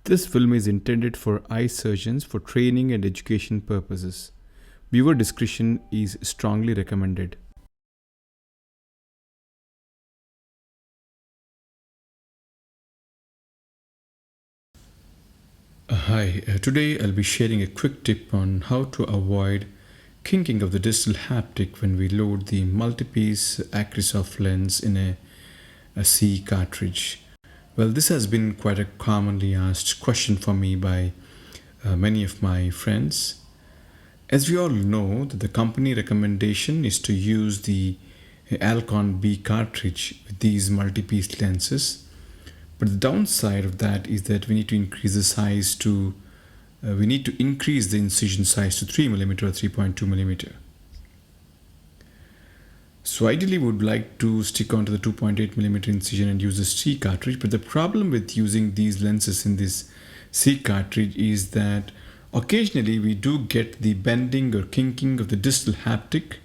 This film is intended for eye surgeons for training and education purposes. Viewer discretion is strongly recommended. Hi, today I'll be sharing a quick tip on how to avoid kinking of the distal haptic when we load the multipiece Acrysof lens in a C cartridge. Well, this has been quite a commonly asked question for me by many of my friends. As we all know, that the company recommendation is to use the Alcon B cartridge with these multi-piece lenses. But the downside of that is that we need to increase the size to we need to increase the incision size to 3 mm or 3.2 mm. So ideally we would like to stick on to the 2.8 mm incision and use the C cartridge. But the problem with using these lenses in this C cartridge is that occasionally we do get the bending or kinking of the distal haptic,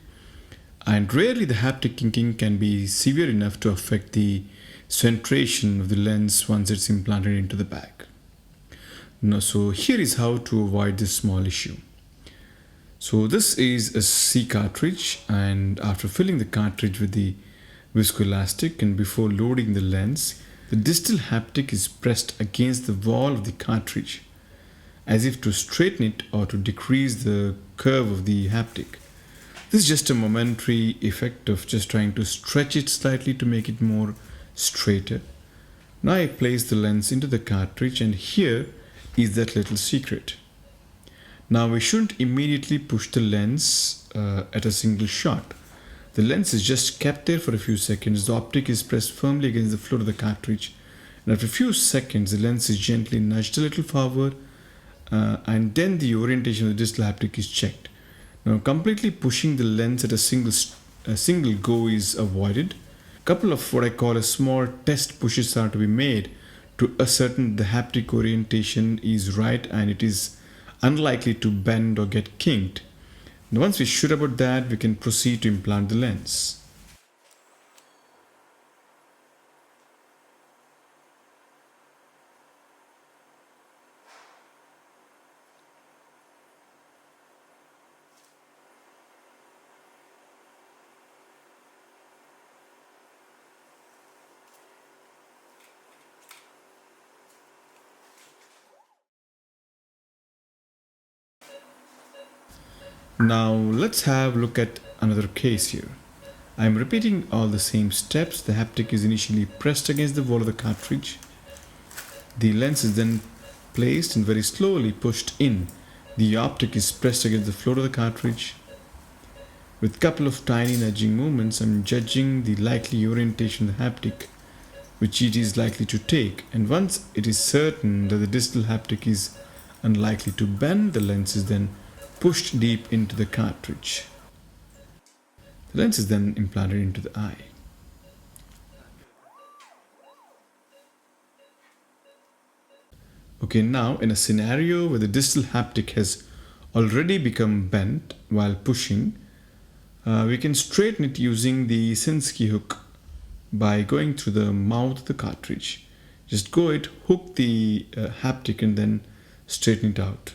and rarely the haptic kinking can be severe enough to affect the centration of the lens once it's implanted into the bag. Now, so here is how to avoid this small issue. So this is a C cartridge, and after filling the cartridge with the viscoelastic and before loading the lens, the distal haptic is pressed against the wall of the cartridge as if to straighten it or to decrease the curve of the haptic. This is just a momentary effect of just trying to stretch it slightly to make it more straighter. Now I place the lens into the cartridge, and here is that little secret. Now we shouldn't immediately push the lens at a single shot. The lens is just kept there for a few seconds. The optic is pressed firmly against the floor of the cartridge, and after a few seconds the lens is gently nudged a little forward, and then the orientation of the distal haptic is checked. Now completely pushing the lens at a single go is avoided. Couple of what I call a small test pushes are to be made to ascertain the haptic orientation is right and it is unlikely to bend or get kinked. And once we're sure about that, we can proceed to implant the lens. Now let's have a look at another case here. I am repeating all the same steps. The haptic is initially pressed against the wall of the cartridge. The lens is then placed and very slowly pushed in. The optic is pressed against the floor of the cartridge. With a couple of tiny nudging movements, I'm judging the likely orientation of the haptic which it is likely to take, and once it is certain that the distal haptic is unlikely to bend, the lens is then pushed deep into the cartridge. The lens is then implanted into the eye. Okay, now in a scenario where the distal haptic has already become bent while pushing, we can straighten it using the Sinski hook by going through the mouth of the cartridge. Just go it, hook the haptic and then straighten it out.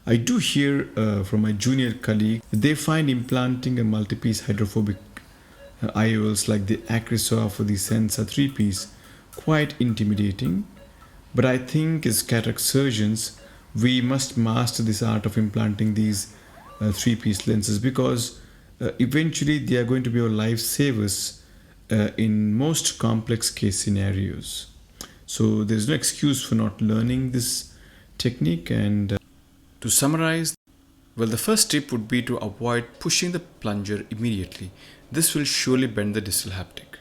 I do hear from my junior colleague that they find implanting a multi-piece hydrophobic IOLs like the Acrysof or the Sensa 3-piece quite intimidating. But I think as cataract surgeons, we must master this art of implanting these 3-piece lenses, because eventually they are going to be our lifesavers in most complex case scenarios. So there's no excuse for not learning this technique. And to summarize, well, the first tip would be to avoid pushing the plunger immediately. This will surely bend the distal haptic.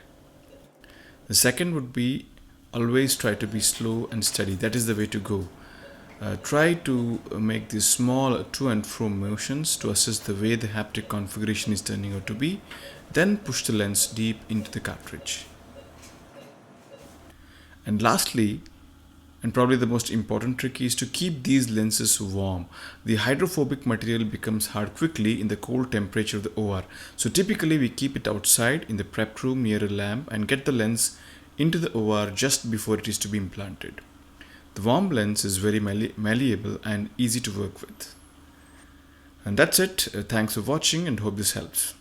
The second would be always try to be slow and steady. That is the way to go. Try to make these small to and fro motions to assess the way the haptic configuration is turning out to be. Then push the lens deep into the cartridge. And lastly, and probably the most important trick, is to keep these lenses warm. The hydrophobic material becomes hard quickly in the cold temperature of the OR. So typically we keep it outside in the prep room near a lamp and get the lens into the OR just before it is to be implanted. The warm lens is very malleable and easy to work with. And that's it. Thanks for watching and hope this helps.